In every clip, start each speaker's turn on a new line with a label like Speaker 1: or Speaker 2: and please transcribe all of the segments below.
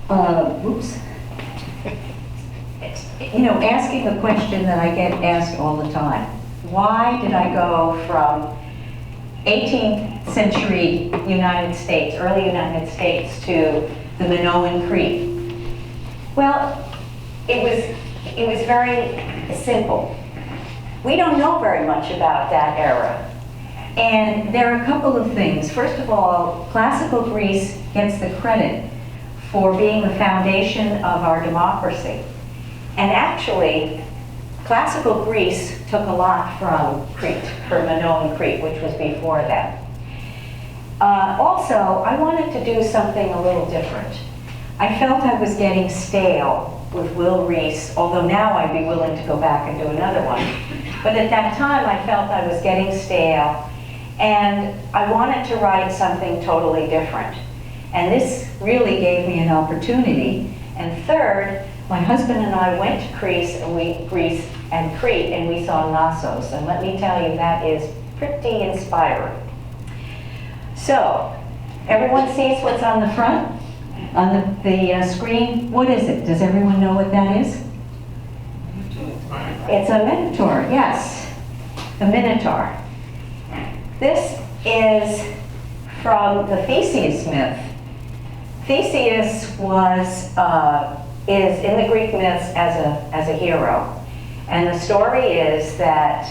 Speaker 1: Oops. You know, asking a question that I get asked all the time. Why did I go from 18th century United States, early United States, to the Minoan Crete? Well, it was very simple. We don't know very much about that era. And there are a couple of things. First of all, classical Greece gets the credit for being the foundation of our democracy. And actually, classical Greece took a lot from Crete, from Minoan Crete, which was before that. Also, I wanted to do something a little different. I felt I was getting stale with Will Rees, although now I'd be willing to go back and do another one. But at that time, I felt I was getting stale, and I wanted to write something totally different. And this really gave me an opportunity. And third, my husband and I went to Crete, and we saw Knossos. And let me tell you, that is pretty inspiring. So, everyone sees what's on the front? On the screen? What is it? Does everyone know what that is? It's a minotaur, yes. The minotaur. This is from the Theseus myth. Theseus is in the Greek myths as a hero. And the story is that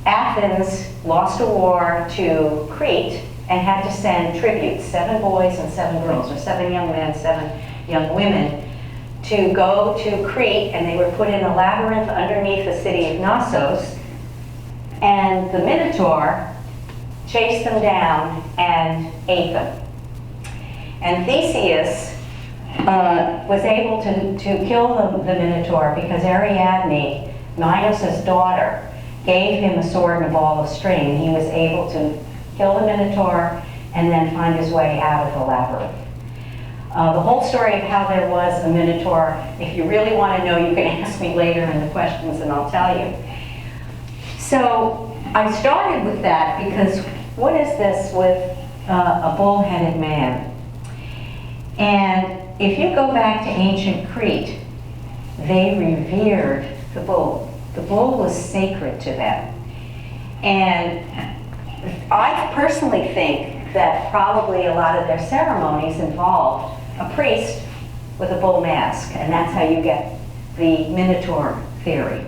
Speaker 1: Athens lost a war to Crete and had to send tributes, 7 boys and 7 girls, or 7 young men, 7 young women, to go to Crete, and they were put in a labyrinth underneath the city of Knossos, and the Minotaur chased them down and ate them. And Theseus was able to kill the Minotaur because Ariadne, Minos' daughter, gave him a sword and a ball of string, and he was able to kill the Minotaur and then find his way out of the labyrinth. The whole story of how there was a Minotaur, if you really want to know, you can ask me later in the questions and I'll tell you. So I started with that because what is this with a bull-headed man? And if you go back to ancient Crete, they revered the bull. The bull was sacred to them. And I personally think that probably a lot of their ceremonies involved a priest with a bull mask, and that's how you get the Minotaur theory.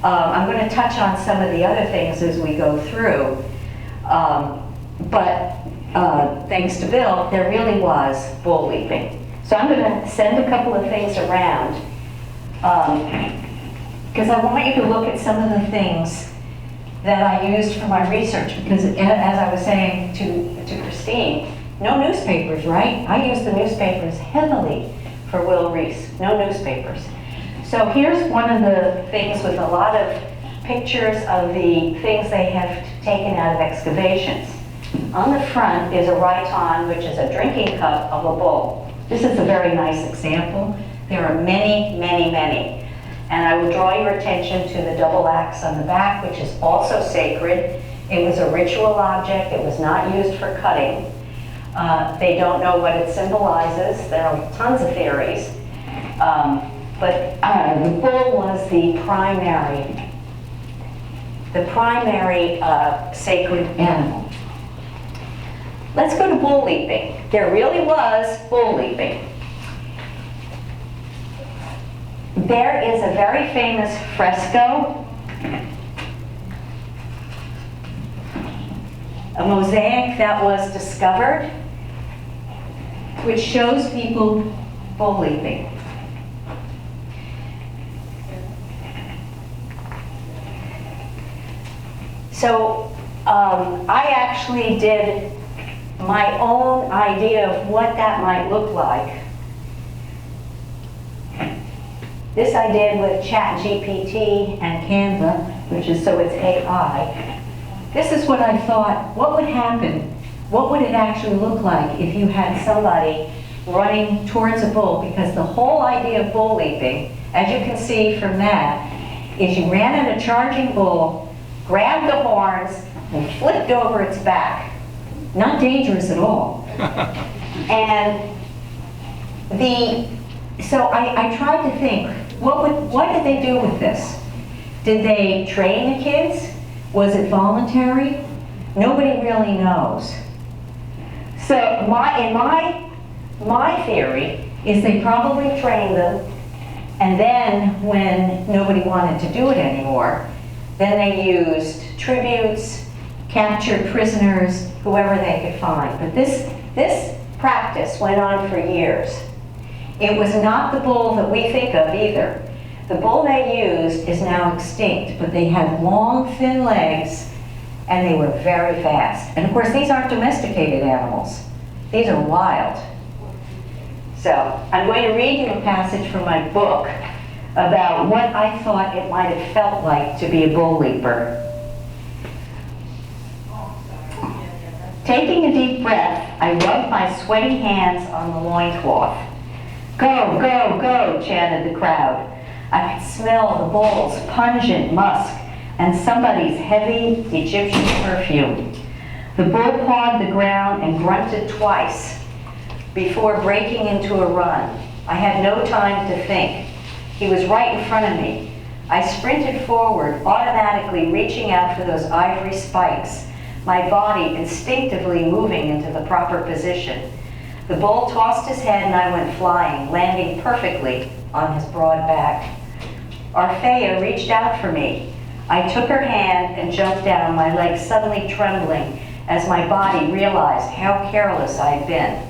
Speaker 1: I'm going to touch on some of the other things as we go through, but thanks to Bill, there really was bull leaping. So I'm going to send a couple of things around, because I want you to look at some of the things that I used for my research, because as I was saying to Christine, no newspapers, right? I used the newspapers heavily for Will Rees, no newspapers. So here's one of the things with a lot of pictures of the things they have taken out of excavations. On the front is a rhyton, which is a drinking cup of a bull. This is a very nice example. There are many, many, many. And I will draw your attention to the double axe on the back, which is also sacred. It was a ritual object. It was not used for cutting. They don't know what it symbolizes. There are tons of theories. But the bull was the primary sacred animal. Let's go to bull leaping. There really was bull leaping. There is a very famous fresco, a mosaic that was discovered, which shows people bull leaping. So I actually did my own idea of what that might look like. This I did with ChatGPT and Canva, which is, so it's AI. This is what I thought, what would happen? What would it actually look like if you had somebody running towards a bull? Because the whole idea of bull leaping, as you can see from that, is you ran at a charging bull, grabbed the horns, and flipped over its back. Not dangerous at all. And So I tried to think, what did they do with this? Did they train the kids? Was it voluntary? Nobody really knows. So my theory is they probably trained them, and then when nobody wanted to do it anymore, then they used tributes, captured prisoners, whoever they could find. But this practice went on for years. It was not the bull that we think of either. The bull they used is now extinct, but they had long, thin legs, and they were very fast. And of course, these aren't domesticated animals. These are wild. So I'm going to read you a passage from my book about what I thought it might have felt like to be a bull leaper. Taking a deep breath, I rubbed my sweaty hands on the loincloth. Go, go, go, chanted the crowd. I could smell the bull's pungent musk and somebody's heavy Egyptian perfume. The bull pawed the ground and grunted twice before breaking into a run. I had no time to think. He was right in front of me. I sprinted forward, automatically reaching out for those ivory spikes, my body instinctively moving into the proper position. The bull tossed his head and I went flying, landing perfectly on his broad back. Orphea reached out for me. I took her hand and jumped down, my legs suddenly trembling as my body realized how careless I had been.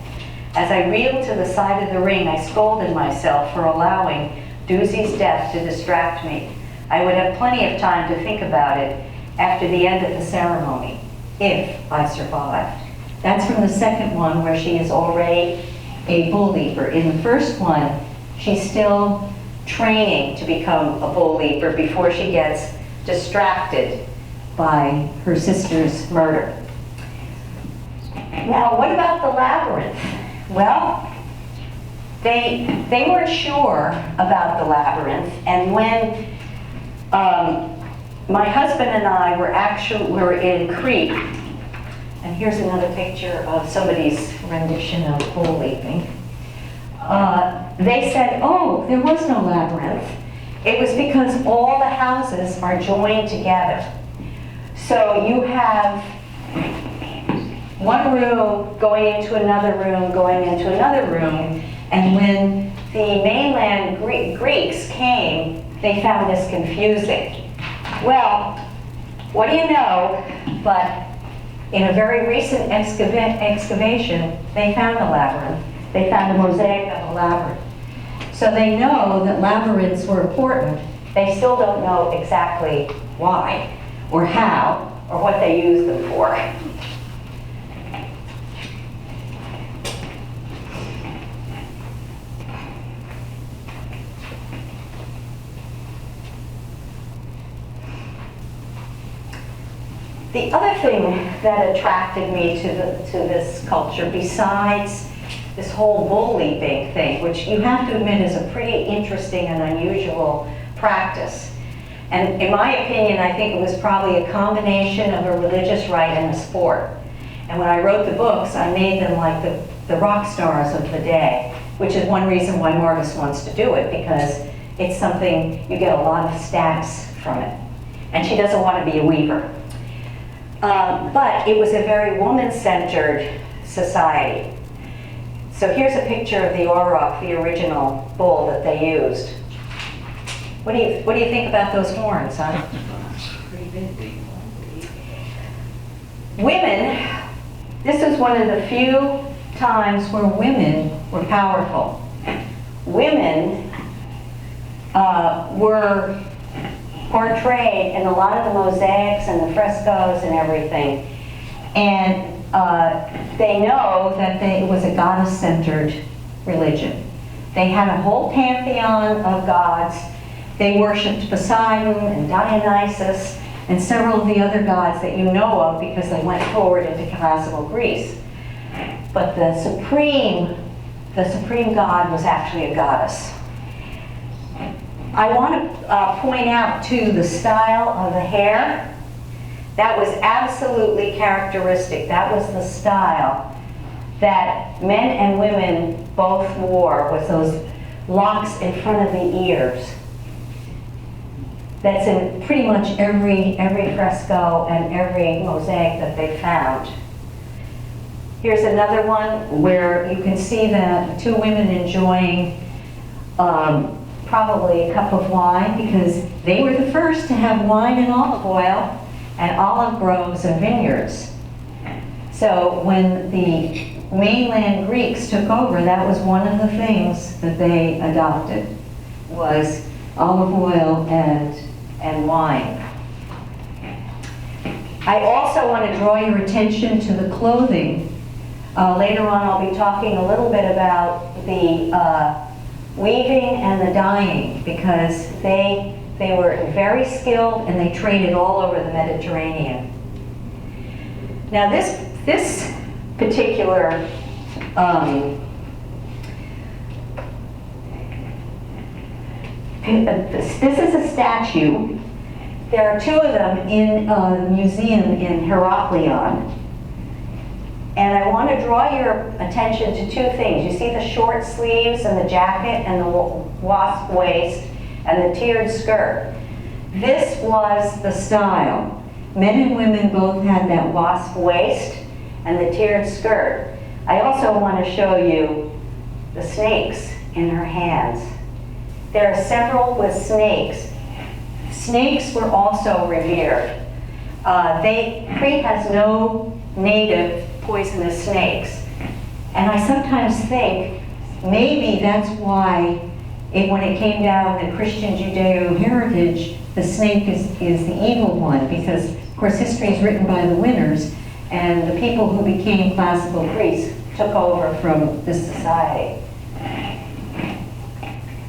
Speaker 1: As I reeled to the side of the ring, I scolded myself for allowing Doozy's death to distract me. I would have plenty of time to think about it after the end of the ceremony, if I survived. That's from the second one where she is already a bull leaper. In the first one, she's still training to become a bull leaper before she gets distracted by her sister's murder. Now, what about the labyrinth? Well, they weren't sure about the labyrinth, and when my husband and I were in Crete, and here's another picture of somebody's rendition of bull leaping. They said, oh, there was no labyrinth. It was because all the houses are joined together. So you have one room going into another room, going into another room, and when the mainland Greeks came, they found this confusing. Well, what do you know, but in a very recent excavation, they found a labyrinth. They found a mosaic of a labyrinth. So they know that labyrinths were important. They still don't know exactly why, or how, or what they used them for. The other thing that attracted me to this culture, besides this whole bull leaping thing, which you have to admit is a pretty interesting and unusual practice. And in my opinion, I think it was probably a combination of a religious rite and a sport. And when I wrote the books, I made them like the rock stars of the day, which is one reason why Marvis wants to do it, because it's something, you get a lot of status from it. And she doesn't want to be a weaver. But it was a very woman-centered society. So here's a picture of the auroch, the original bull that they used. What do you think about those horns, huh? Women, this is one of the few times where women were powerful. Women were portrayed in a lot of the mosaics and the frescoes and everything. And they know that it was a goddess-centered religion. They had a whole pantheon of gods. They worshipped Poseidon and Dionysus and several of the other gods that you know of because they went forward into classical Greece. But the supreme god was actually a goddess. I want to point out, too, the style of the hair. That was absolutely characteristic. That was the style that men and women both wore was those locks in front of the ears. That's in pretty much every fresco and every mosaic that they found. Here's another one where you can see the two women enjoying probably a cup of wine, because they were the first to have wine and olive oil and olive groves and vineyards. So when the mainland Greeks took over, that was one of the things that they adopted, was olive oil and wine. I also want to draw your attention to the clothing. Later on I'll be talking a little bit about the weaving and the dyeing, because they were very skilled and they traded all over the Mediterranean. Now this particular this is a statue. There are two of them in a museum in Heraklion. And I want to draw your attention to two things. You see the short sleeves and the jacket and the wasp waist and the tiered skirt. This was the style. Men and women both had that wasp waist and the tiered skirt. I also want to show you the snakes in her hands. There are several with snakes. Snakes were also revered. Crete has no native poisonous snakes. And I sometimes think maybe that's why when it came down the Christian Judeo heritage, the snake is the evil one, because of course history is written by the winners, and the people who became classical Greece took over from this society.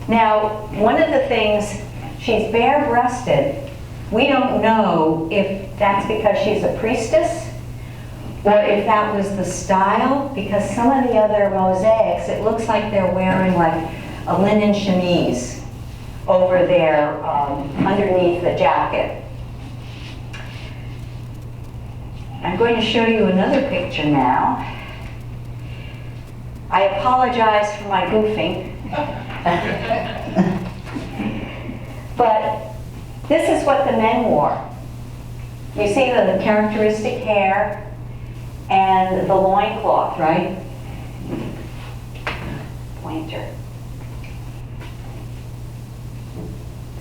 Speaker 1: Now, one of the things, she's bare-breasted. We don't know if that's because she's a priestess or if that was the style, because some of the other mosaics, it looks like they're wearing like a linen chemise over there underneath the jacket. I'm going to show you another picture now. I apologize for my goofing. But this is what the men wore. You see the characteristic hair and the loincloth, right? Pointer.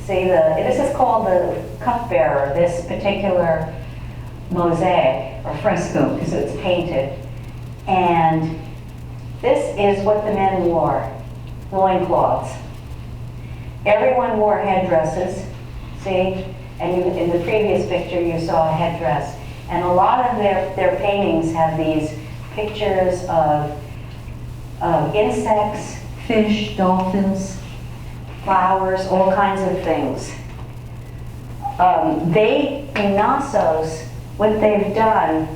Speaker 1: See, this is called the cupbearer, this particular mosaic or fresco, because it's painted. And this is what the men wore, loincloths. Everyone wore headdresses, see? And in the previous picture you saw a headdress. And a lot of their paintings have these pictures of insects, fish, dolphins, flowers, all kinds of things. In Knossos, what they've done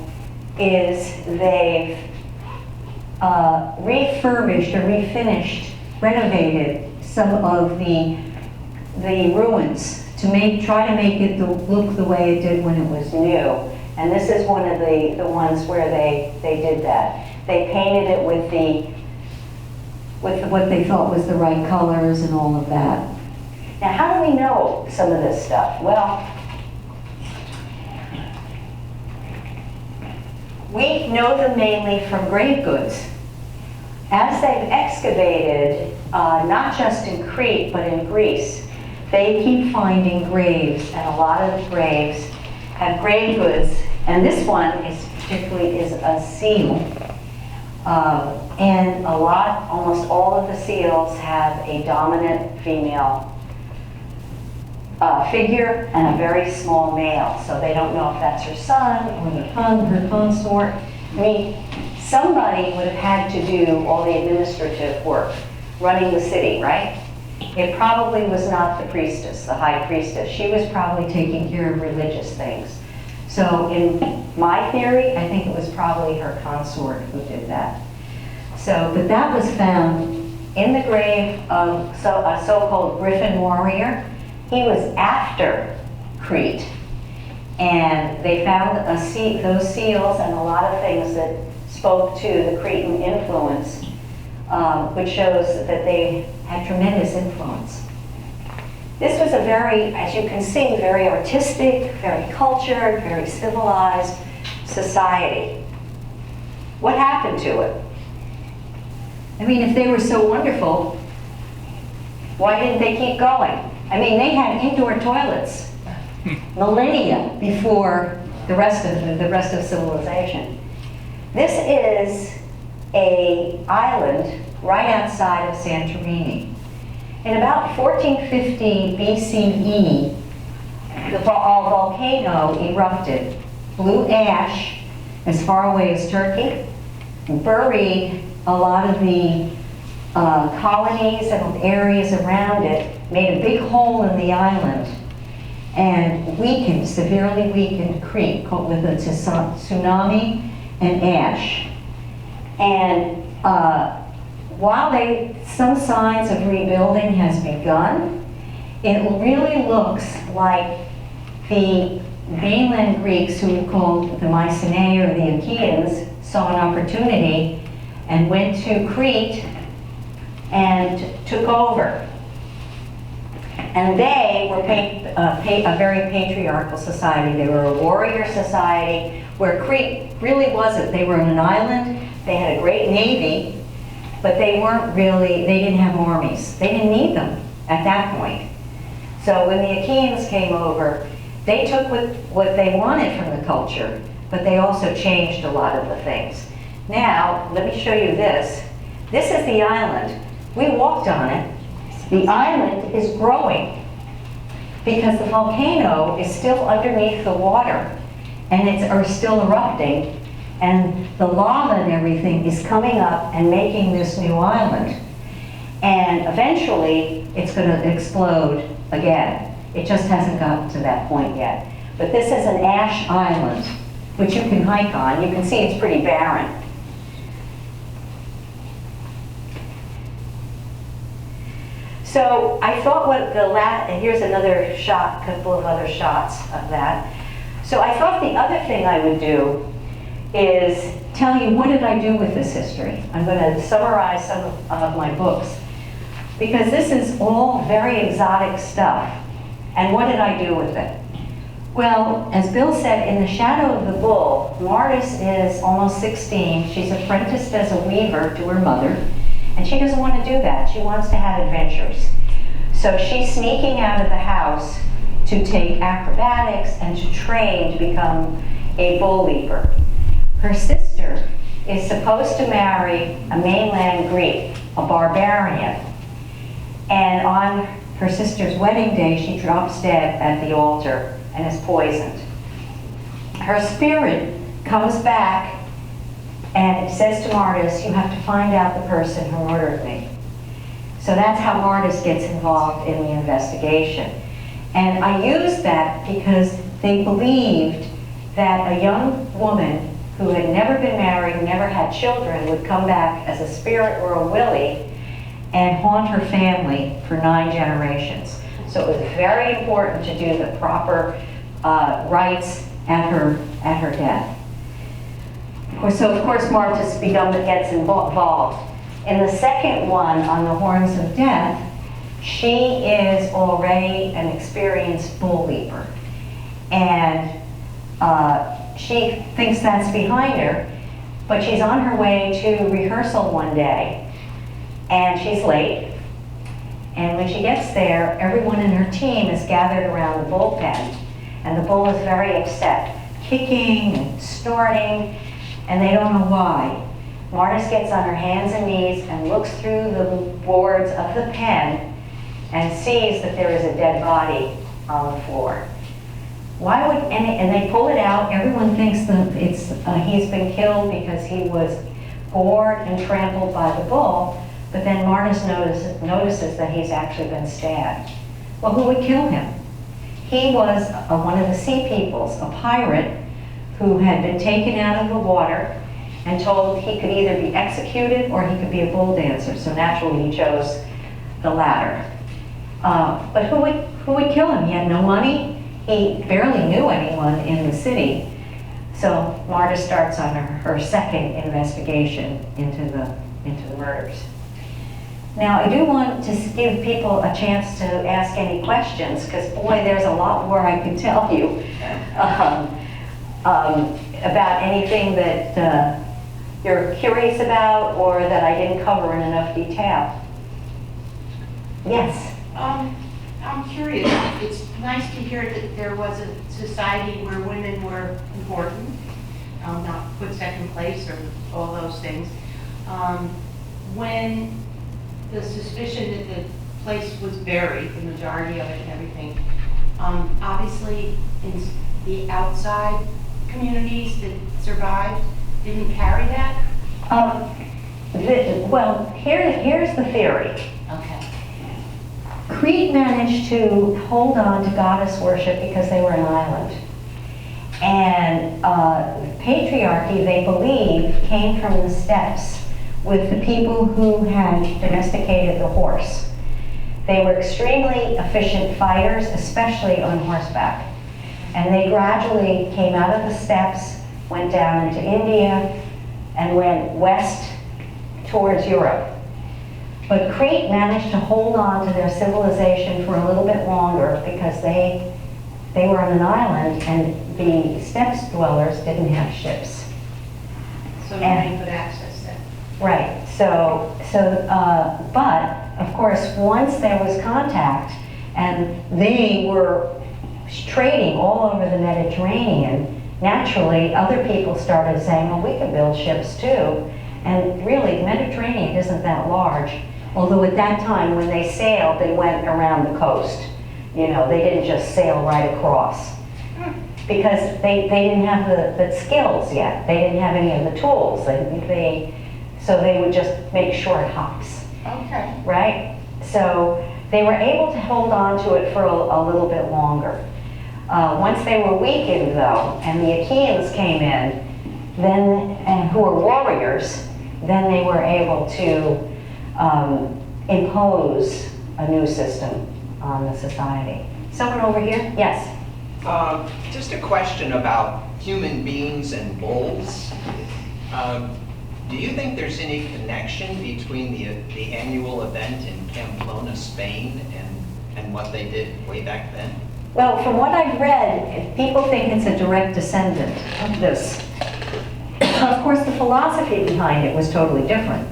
Speaker 1: is they've refurbished or refinished, renovated some of the ruins to try to make it look the way it did when it was new. And this is one of the ones where they did that. They painted it with what they thought was the right colors and all of that. Now, how do we know some of this stuff? Well, we know them mainly from grave goods. As they've excavated, not just in Crete, but in Greece, they keep finding graves, and a lot of the graves have grave goods, and this one particularly is a seal. And almost all of the seals have a dominant female figure and a very small male. So they don't know if that's her son or her consort. I mean, somebody would have had to do all the administrative work, running the city, right? It probably was not the priestess, the high priestess. She was probably taking care of religious things. So in my theory, I think it was probably her consort who did that. So, but that was found in the grave of a so-called Griffin warrior. He was after Crete. And they found those seals and a lot of things that spoke to the Cretan influence, which shows that they had tremendous influence. This was a very, as you can see, very artistic, very cultured, very civilized society. What happened to it? I mean, if they were so wonderful, why didn't they keep going? I mean, they had indoor toilets millennia before the rest of civilization. This is an island right outside of Santorini. In about 1450 BCE, the volcano erupted, blew ash as far away as Turkey, buried a lot of the colonies and areas around it, made a big hole in the island, and severely weakened Crete with a tsunami and ash. And while some signs of rebuilding has begun, it really looks like the mainland Greeks, who were called the Mycenae or the Achaeans, saw an opportunity and went to Crete and took over. And they were a very patriarchal society. They were a warrior society, where Crete really wasn't. They were on an island, they had a great navy, but they didn't have armies. They didn't need them at that point. So when the Achaeans came over, they took what they wanted from the culture, but they also changed a lot of the things. Now, let me show you this. This is the island. We walked on it. The island is growing because the volcano is still underneath the water and it's still erupting, and the lava and everything is coming up and making this new island. And eventually it's going to explode again. It just hasn't gotten to that point yet. But this is an ash island, which you can hike on. You can see it's pretty barren. So I thought here's another shot, couple of other shots of that. So I thought the other thing I would do is tell you, what did I do with this history? I'm going to summarize some of my books, because this is all very exotic stuff. And what did I do with it? Well, as Bill said, in the shadow of the bull, Martis is almost 16. She's apprenticed as a weaver to her mother, and she doesn't want to do that. She wants to have adventures. So she's sneaking out of the house to take acrobatics and to train to become a bull leaper. Her sister is supposed to marry a mainland Greek, a barbarian, and on her sister's wedding day, she drops dead at the altar and is poisoned. Her spirit comes back and says to Martis, you have to find out the person who murdered me. So that's how Martis gets involved in the investigation. And I used that because they believed that a young woman who had never been married, never had children, would come back as a spirit or a willy and haunt her family for 9 generations. So it was very important to do the proper rites at her death. So of course Martis gets involved. In the second one, on the Horns of Death, she is already an experienced bull leaper. And she thinks that's behind her, but she's on her way to rehearsal one day, and she's late. And when she gets there, everyone in her team is gathered around the bullpen, and the bull is very upset, kicking and snorting, and they don't know why. Martis gets on her hands and knees and looks through the boards of the pen and sees that there is a dead body on the floor. Why would and they pull it out. Everyone thinks that he's been killed because he was gored and trampled by the bull, but then Martis notices that he's actually been stabbed. Well, who would kill him? He was one of the sea peoples, a pirate who had been taken out of the water and told he could either be executed or he could be a bull dancer. So naturally he chose the latter. But who would kill him? He had no money. He barely knew anyone in the city. So Marta starts on her second investigation into the murders. Now, I do want to give people a chance to ask any questions, because boy, there's a lot more I can tell you about anything that you're curious about or that I didn't cover in enough detail. Yes?
Speaker 2: I'm curious. It's nice to hear that there was a society where women were important, not put second place or all those things. When the suspicion that the place was buried, the majority of it and everything, obviously in the outside communities that survived didn't carry that?
Speaker 1: Well, here's the theory.
Speaker 2: Okay.
Speaker 1: Crete managed to hold on to goddess worship because they were an island. And patriarchy, they believe, came from the steppes with the people who had domesticated the horse. They were extremely efficient fighters, especially on horseback. And they gradually came out of the steppes, went down into India, and went west towards Europe. But Crete managed to hold on to their civilization for a little bit longer because they were on an island and the steppes dwellers didn't have ships.
Speaker 2: So nobody could access them.
Speaker 1: Right. But of course, once there was contact and they were trading all over the Mediterranean, naturally other people started saying, well, we can build ships too. And really, the Mediterranean isn't that large. Although at that time, when they sailed, they went around the coast. You know, they didn't just sail right across. Because they didn't have the skills yet. They didn't have any of the tools. So they would just make short hops.
Speaker 2: Okay.
Speaker 1: Right? So they were able to hold on to it for a little bit longer. Once they were weakened, though, and the Achaeans came in, and who were warriors, then they were able to impose a new system on the society. Someone over here? Yes?
Speaker 3: Just a question about human beings and bulls. Do you think there's any connection between the annual event in Pamplona, Spain, and what they did way back then?
Speaker 1: Well, from what I've read, people think it's a direct descendant of this. Of course, the philosophy behind it was totally different.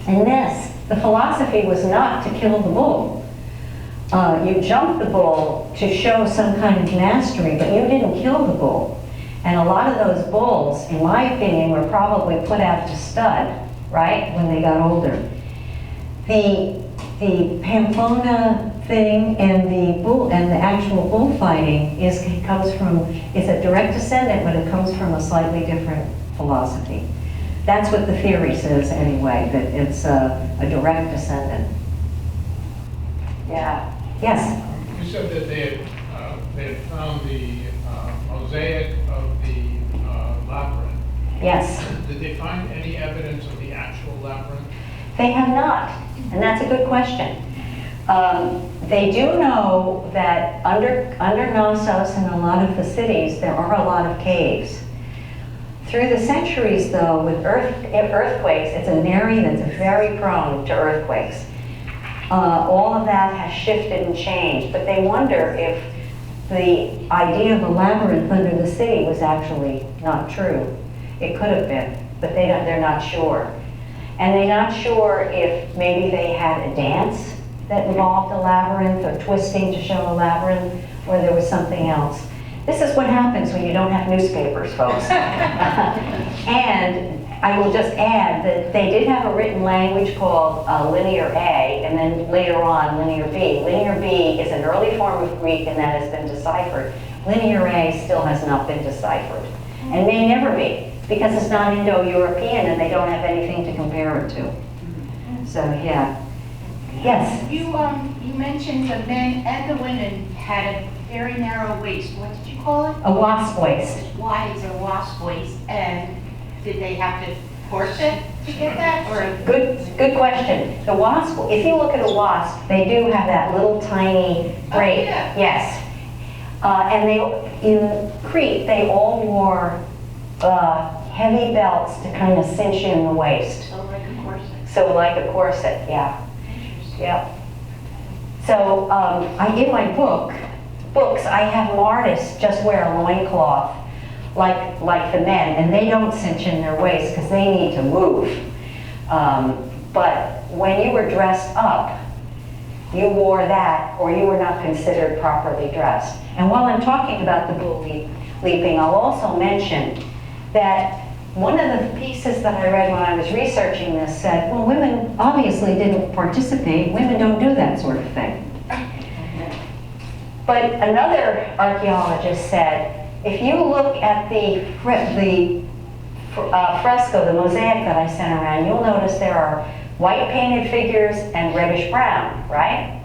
Speaker 1: In this, the philosophy was not to kill the bull. You jumped the bull to show some kind of mastery, but you didn't kill the bull. And a lot of those bulls, in my opinion, were probably put out to stud, right, when they got older. The Pamplona thing and the actual bullfighting is a direct descendant, but it comes from a slightly different philosophy. That's what the theory says anyway, that it's a direct descendant. Yeah. Yes?
Speaker 4: You said that they had found the mosaic of the labyrinth.
Speaker 1: Yes.
Speaker 4: Did they find any evidence of the actual labyrinth?
Speaker 1: They have not, and that's a good question. They do know that under Knossos and a lot of the cities, there are a lot of caves. Through the centuries, though, with earthquakes, it's an area that's very prone to earthquakes. All of that has shifted and changed, but they wonder if the idea of a labyrinth under the city was actually not true. It could have been, but they're not sure. And they're not sure if maybe they had a dance that involved a labyrinth or twisting to show a labyrinth, or there was something else. This is what happens when you don't have newspapers, folks. And I will just add that they did have a written language called Linear A, and then later on Linear B. Linear B is an early form of Greek, and that has been deciphered. Linear A still has not been deciphered, and may never be, because it's not Indo-European and they don't have anything to compare it to. So, yeah. Yes?
Speaker 2: You mentioned the men and the women had a very narrow waist. What did you call it?
Speaker 1: A wasp waist.
Speaker 2: Why is there a wasp waist? And did they have to corset to get that? Or
Speaker 1: Good question. The wasp, if you look at a wasp, they do have that little tiny break.
Speaker 2: Yeah.
Speaker 1: Yes. And in Crete, they all wore heavy belts to kind of cinch in the waist.
Speaker 2: So like a corset.
Speaker 1: So like a corset, yeah.
Speaker 2: Interesting.
Speaker 1: Yep. So in my books, I have artists just wear a loincloth like the men, and they don't cinch in their waist because they need to move. But when you were dressed up, you wore that or you were not considered properly dressed. And while I'm talking about the bull leaping, I'll also mention that one of the pieces that I read when I was researching this said, well, women obviously didn't participate. Women don't do that sort of thing. But another archaeologist said, if you look at the fresco, the mosaic that I sent around, you'll notice there are white painted figures and reddish brown, right?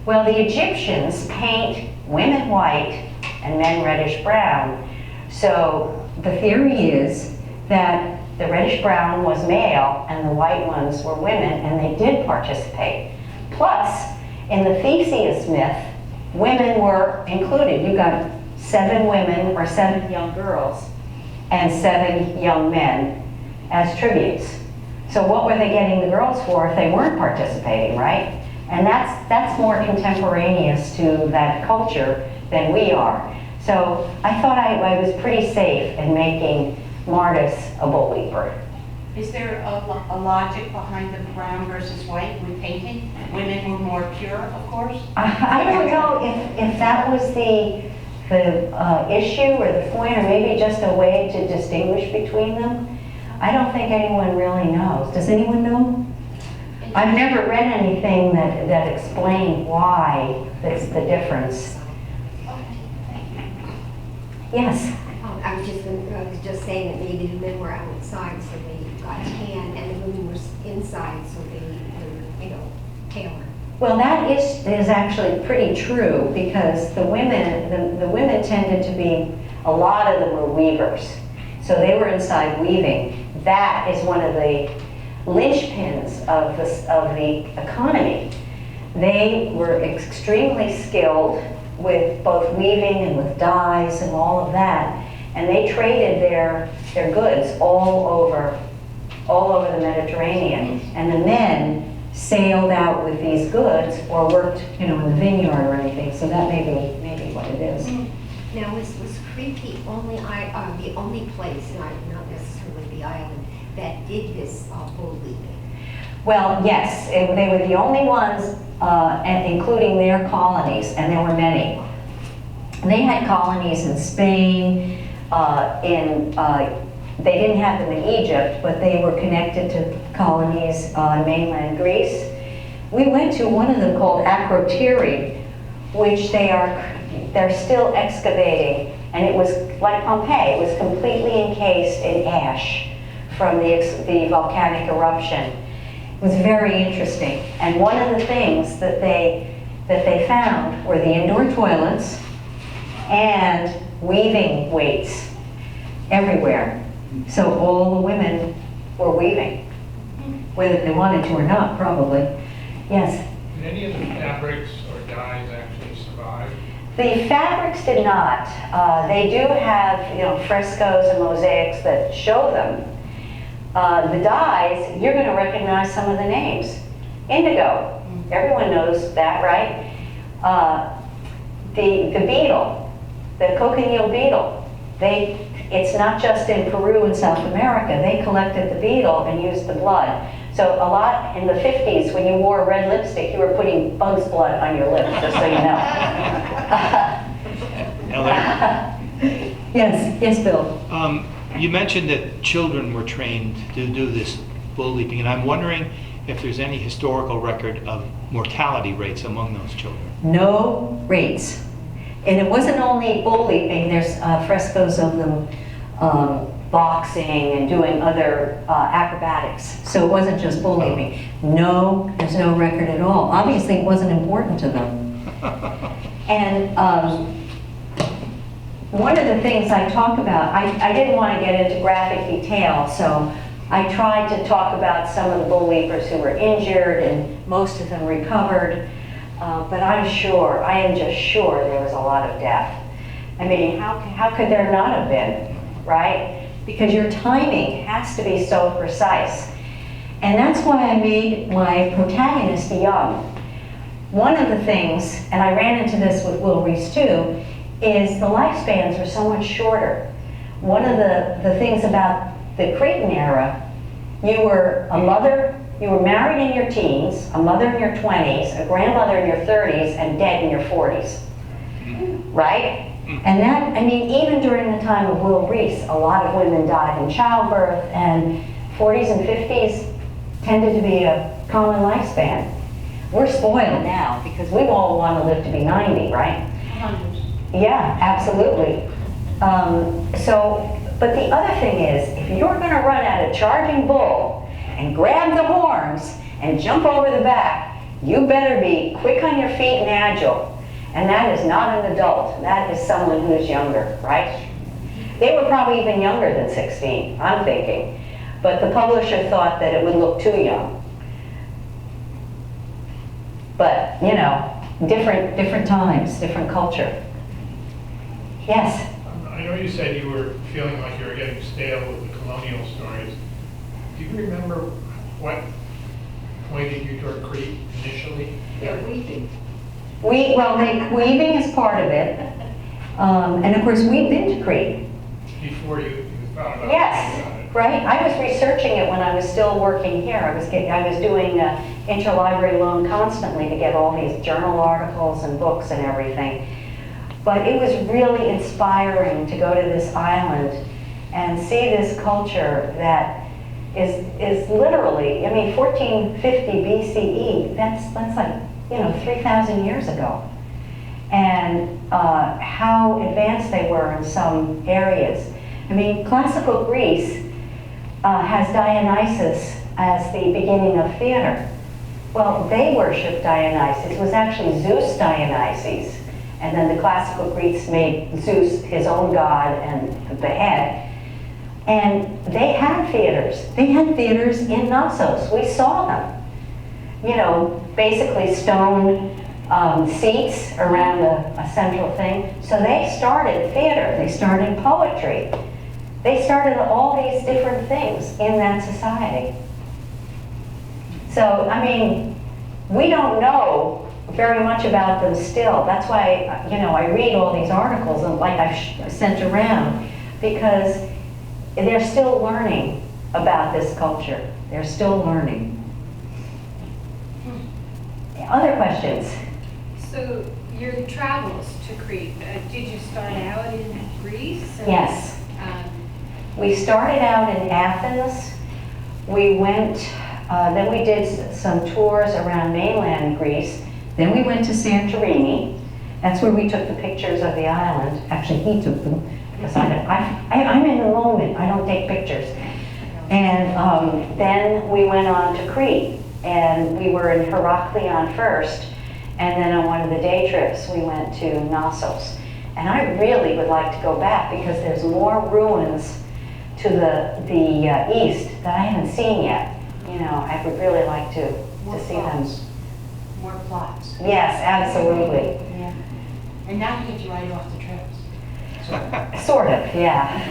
Speaker 1: Well, the Egyptians paint women white and men reddish brown. So the theory is that the reddish brown was male and the white ones were women, and they did participate. Plus, in the Theseus myth, women were included. You got 7 women or 7 young girls and 7 young men as tributes. So what were they getting the girls for if they weren't participating, right? And that's more contemporaneous to that culture than we are. So I thought I was pretty safe in making Martis a bull leaper.
Speaker 2: Is there a logic behind the brown versus white with painting? Women were more pure, of course?
Speaker 1: I don't know if that was the issue or the point, or maybe just a way to distinguish between them. I don't think anyone really knows. Does anyone know? I've never read anything that explained why that's the difference. Yes?
Speaker 5: I was just saying that maybe the men were outside, so they got tan, and the women were inside, so they were, paler.
Speaker 1: Well, that is actually pretty true, because the women tended to be, a lot of them were weavers. So they were inside weaving. That is one of the linchpins of the economy. They were extremely skilled with both weaving and with dyes and all of that. And they traded their goods all over the Mediterranean. And the men sailed out with these goods or worked, in the vineyard or anything. So that may be what it is.
Speaker 5: Now, was Crete the only place, not necessarily the island, that did this bull leaping?
Speaker 1: Well, yes, they were the only ones, and including their colonies, and there were many. They had colonies in Spain, they didn't have them in Egypt, but they were connected to colonies on mainland Greece. We went to one of them called Akrotiri, which they're still excavating, and it was like Pompeii. It was completely encased in ash from the volcanic eruption. It was very interesting. And one of the things that they found were the indoor toilets and weaving weights everywhere. So all the women were weaving, whether they wanted to or not, probably. Yes?
Speaker 4: Did any of the fabrics or dyes actually survive?
Speaker 1: The fabrics did not. They do have, frescoes and mosaics that show them. The dyes, you're going to recognize some of the names. Indigo, everyone knows that, right? The beetle, the cochineal beetle. It's not just in Peru and South America. They collected the beetle and used the blood. So a lot in the 50s, when you wore red lipstick, you were putting bug's blood on your lips, just so you know.
Speaker 3: Eleanor?
Speaker 1: Yes, Bill.
Speaker 6: You mentioned that children were trained to do this bull leaping, and I'm wondering if there's any historical record of mortality rates among those children.
Speaker 1: No rates. And it wasn't only bull leaping, there's frescoes of them boxing and doing other acrobatics. So it wasn't just bull leaping. No, there's no record at all. Obviously it wasn't important to them. And one of the things I talk about, I didn't want to get into graphic detail, so I tried to talk about some of the bull leapers who were injured, and most of them recovered. But I am just sure there was a lot of death. I mean, how could there not have been, right? Because your timing has to be so precise. And that's why I made my protagonist young. One of the things, and I ran into this with Will Reese too, is the lifespans are so much shorter. One of the things about the Cretan era, you were a mother, you were married in your teens, a mother in your 20s, a grandmother in your 30s, and dead in your 40s, right? And that, I mean, even during the time of Will Reese, a lot of women died in childbirth, and 40s and 50s tended to be a common lifespan. We're spoiled now because we all want to live to be 90, right?
Speaker 2: 100.
Speaker 1: Yeah, absolutely. But the other thing is, if you're going to run at a charging bull and grab the horns and jump over the back, you better be quick on your feet and agile. And that is not an adult. That is someone who's younger, right? They were probably even younger than 16, I'm thinking. But the publisher thought that it would look too young. But, you know, different times, different culture. Yes?
Speaker 4: I know you said you were feeling like you were getting stale with the colonial stories. Do you remember what pointed you toward Crete initially?
Speaker 2: Yeah, weaving.
Speaker 1: Weaving is part of it. And of course, we've been to Crete.
Speaker 4: Before you thought about
Speaker 1: Yes,
Speaker 4: it.
Speaker 1: right? I was researching it when I was still working here. I was doing interlibrary loan constantly to get all these journal articles and books and everything. But it was really inspiring to go to this island and see this culture that is literally, I mean, 1450 BCE, that's like, 3,000 years ago. And how advanced they were in some areas. I mean, classical Greece has Dionysus as the beginning of theater. Well, they worshiped Dionysus. It was actually Zeus Dionysus. And then the classical Greeks made Zeus his own god and the head. And they had theaters. They had theaters in Knossos. We saw them. Basically stone seats around a central thing. So they started theater. They started poetry. They started all these different things in that society. So, I mean, we don't know very much about them still. That's why, I read all these articles and like I've sent around, because they're still learning about this culture. They're still learning. Other questions?
Speaker 7: So your travels to Crete, did you start out in Greece?
Speaker 1: Yes. We started out in Athens. We went, then we did some tours around mainland Greece. Then we went to Santorini. That's where we took the pictures of the island. Actually, he took them, because I'm in the moment. I don't take pictures. And then we went on to Crete, and we were in Heraklion first. And then on one of the day trips, we went to Knossos. And I really would like to go back because there's more ruins to the east that I haven't seen yet. I would really like to see them.
Speaker 2: More plots.
Speaker 1: Yes, absolutely.
Speaker 2: Yeah. And now you get to write off the trips.
Speaker 1: Sort of, yeah.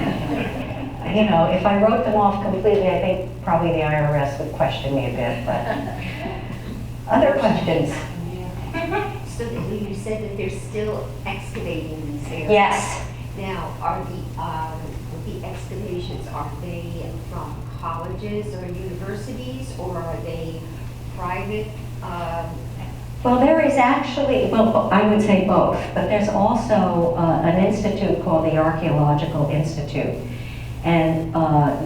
Speaker 1: If I wrote them off completely, I think probably the IRS would question me a bit, but other questions?
Speaker 2: Yeah.
Speaker 5: So you said that they're still excavating these areas.
Speaker 1: Yes.
Speaker 5: Now, are the excavations, are they from colleges or universities, or are they private?
Speaker 1: Well, there is actually, I would say both, but there's also an institute called the Archaeological Institute. And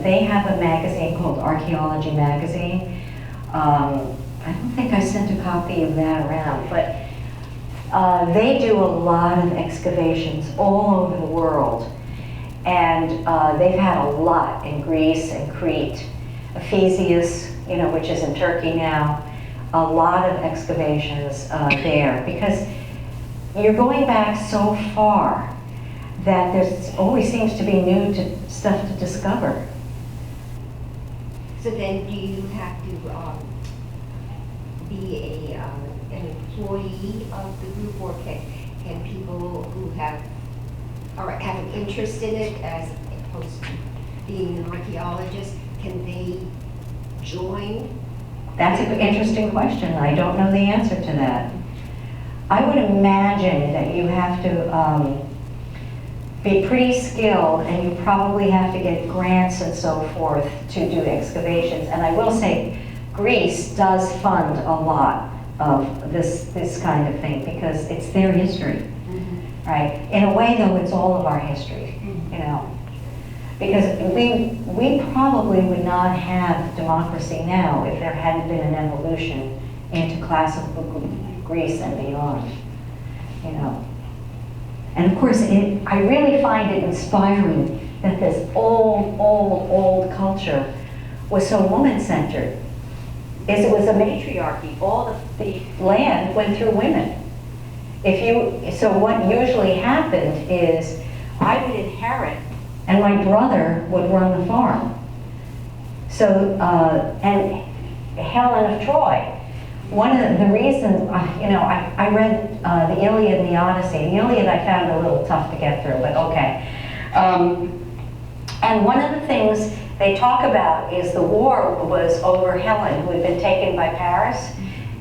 Speaker 1: they have a magazine called Archaeology Magazine. I don't think I sent a copy of that around, but they do a lot of excavations all over the world. And they've had a lot in Greece and Crete. Ephesus, which is in Turkey now. A lot of excavations there, because you're going back so far that there's always seems to be new stuff to discover.
Speaker 5: So then do you have to be an employee of the group, or can people who have, or have an interest in it as opposed to being an archaeologist, can they join?
Speaker 1: That's an interesting question. I don't know the answer to that. I would imagine that you have to be pretty skilled, and you probably have to get grants and so forth to do excavations. And I will say, Greece does fund a lot of this kind of thing because it's their history, right? In a way, though, it's all of our history, you know. Because we probably would not have democracy now if there hadn't been an evolution into classical Greece and beyond, you know. And of course, I really find it inspiring that this old culture was so woman-centered. It was a matriarchy. All the land went through women. So what usually happened is I would inherit and my brother would run the farm. So, and Helen of Troy, one of the reasons, you know, I read the Iliad and the Odyssey. The Iliad I found a little tough to get through, but okay. And one of the things they talk about is the war was over Helen, who had been taken by Paris,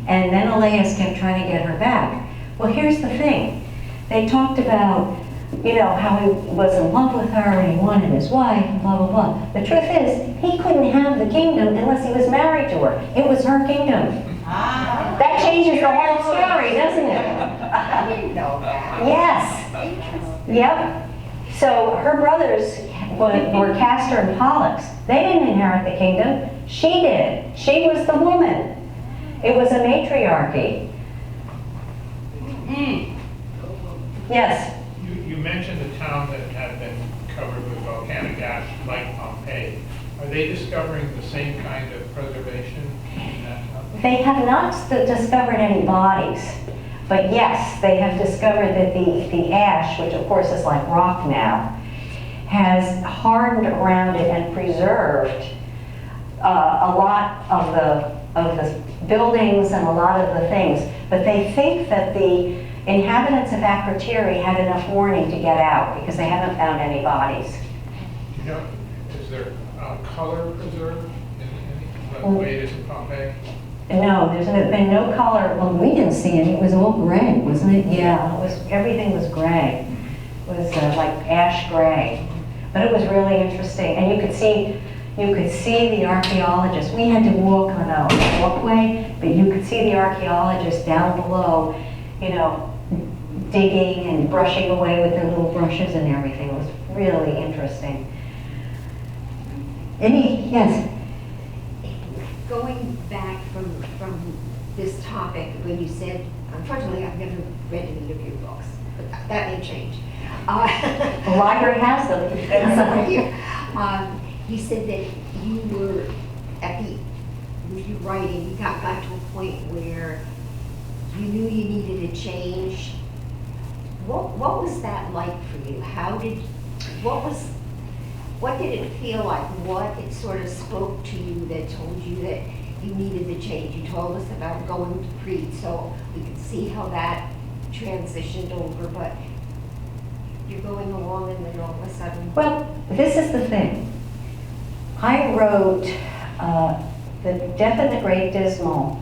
Speaker 1: and Menelaus kept trying to get her back. Well, here's the thing. They talked about, you know, how he was in love with her and he wanted his wife, and blah, blah, blah. The truth is, he couldn't have the kingdom unless he was married to her. It was her kingdom. That changes the whole story, doesn't it?
Speaker 5: I didn't know that.
Speaker 1: Yes. Yep. So her brothers were Castor and Pollux. They didn't inherit the kingdom. She did. She was the woman. It was a matriarchy. Yes.
Speaker 4: You mentioned the towns that have been covered with volcanic ash, like Pompeii. Are they discovering the same kind of preservation in that town?
Speaker 1: They have not discovered any bodies, but yes, they have discovered that the ash, which of course is like rock now, has hardened around it and preserved a lot of the buildings and a lot of the things. But they think that the inhabitants of Akrotiri had enough warning to get out because they haven't found any bodies.
Speaker 4: You know, is there color preserved in the way it is in Pompeii?
Speaker 1: No, there's been no color. Well, we didn't see any. It was all gray, wasn't it? Yeah, everything was gray. It was like ash gray. But it was really interesting. And you could see the archaeologists. We had to walk on a walkway, but you could see the archaeologists down below, you know, digging and brushing away with their little brushes and everything. It was really interesting. Yes?
Speaker 5: Going back from this topic, when you said, unfortunately, I've never read any of your books, but that may change.
Speaker 1: The library has them.
Speaker 5: You said that you were with your writing, you got to a point where you knew you needed a change. What was that like for you? What did it feel like? What it sort of spoke to you that told you that you needed the change? You told us about going to Crete, so we could see how that transitioned over, but you're going along and then all of a sudden...
Speaker 1: Well, this is the thing. I wrote The Death and the Great Dismal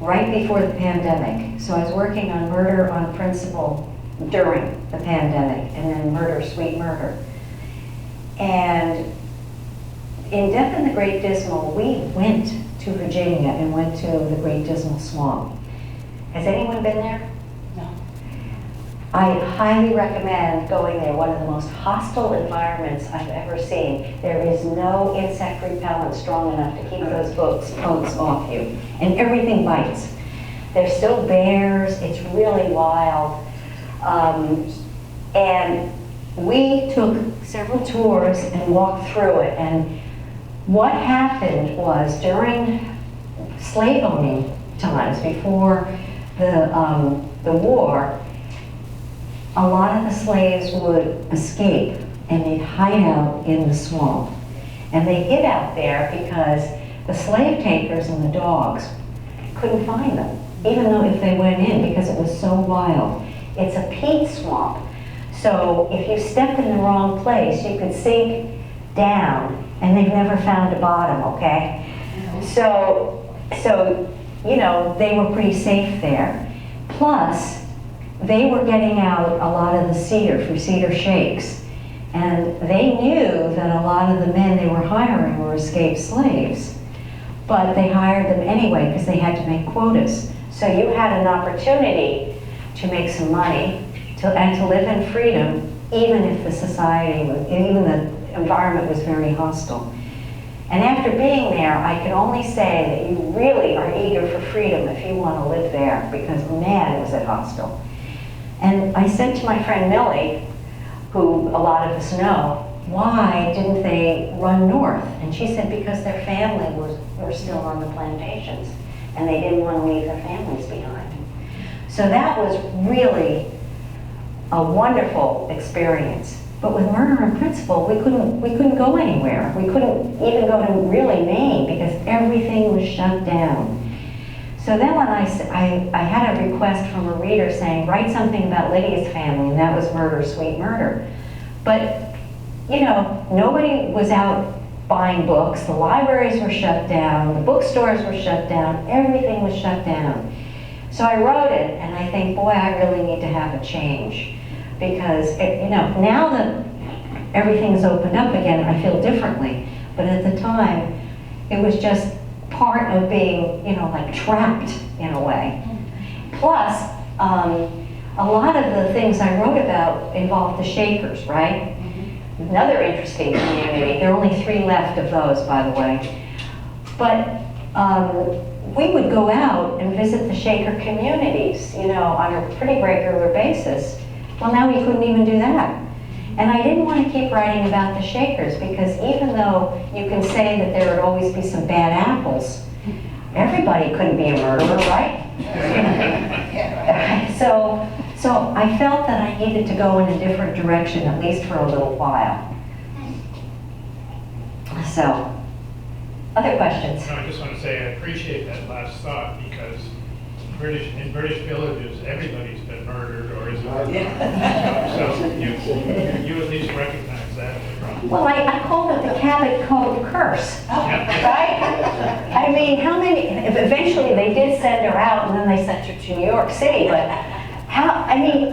Speaker 1: right before the pandemic. So I was working on Murder on Principle during the pandemic, and then Murder, Sweet Murder. And in Death and the Great Dismal, we went to Virginia and went to the Great Dismal Swamp. Has anyone been there?
Speaker 2: No.
Speaker 1: I highly recommend going there. One of the most hostile environments I've ever seen. There is no insect repellent strong enough to keep those bugs off you. And everything bites. There's still bears. It's really wild. And we took several tours and walked through it. And what happened was during slave owning times, before the war, a lot of the slaves would escape and they'd hide out in the swamp. And they hid out there because the slave takers and the dogs couldn't find them. even though if they went in, because it was so wild. It's a peat swamp. So if you stepped in the wrong place, you could sink down, and they've never found a bottom, okay? So, you know, they were pretty safe there. Plus, they were getting out a lot of the cedar for cedar shakes. And they knew that a lot of the men they were hiring were escaped slaves. But they hired them anyway because they had to make quotas. So you had an opportunity to make some money and to live in freedom, even if the society, even the environment was very hostile. And after being there, I can only say that you really are eager for freedom if you want to live there, because man, was it hostile. And I said to my friend Millie, who a lot of us know, why didn't they run north? And she said because their family were still on the plantations, and they didn't want to leave their families behind. So that was really a wonderful experience. But with Murder in Principle, we couldn't go anywhere. We couldn't even go to really Maine because everything was shut down. So then when I had a request from a reader saying, write something about Lydia's family, and that was Murder, Sweet Murder. But, you know, nobody was out buying books. The libraries were shut down. The bookstores were shut down. Everything was shut down. So I wrote it, and I think, boy, I really need to have a change. Because, you know, now that everything's opened up again, I feel differently. But at the time, it was just part of being, you know, like trapped in a way. Plus, a lot of the things I wrote about involved the Shakers, right? Another interesting community. There are only 3 left of those, by the way. But we would go out and visit the Shaker communities, you know, on a pretty regular basis. Well, now we couldn't even do that. And I didn't want to keep writing about the Shakers because even though you can say that there would always be some bad apples, everybody couldn't be a murderer, right? So I felt that I needed to go in a different direction, at least for a little while. So, other questions?
Speaker 4: No, I just want to say I appreciate that last thought because in British villages, everybody's been murdered or is murdered. So you at least recognize that as a problem.
Speaker 1: Well, I called it the Cabot Cove curse, right? I mean, how many, eventually they did send her out and then they sent her to New York City, but I mean,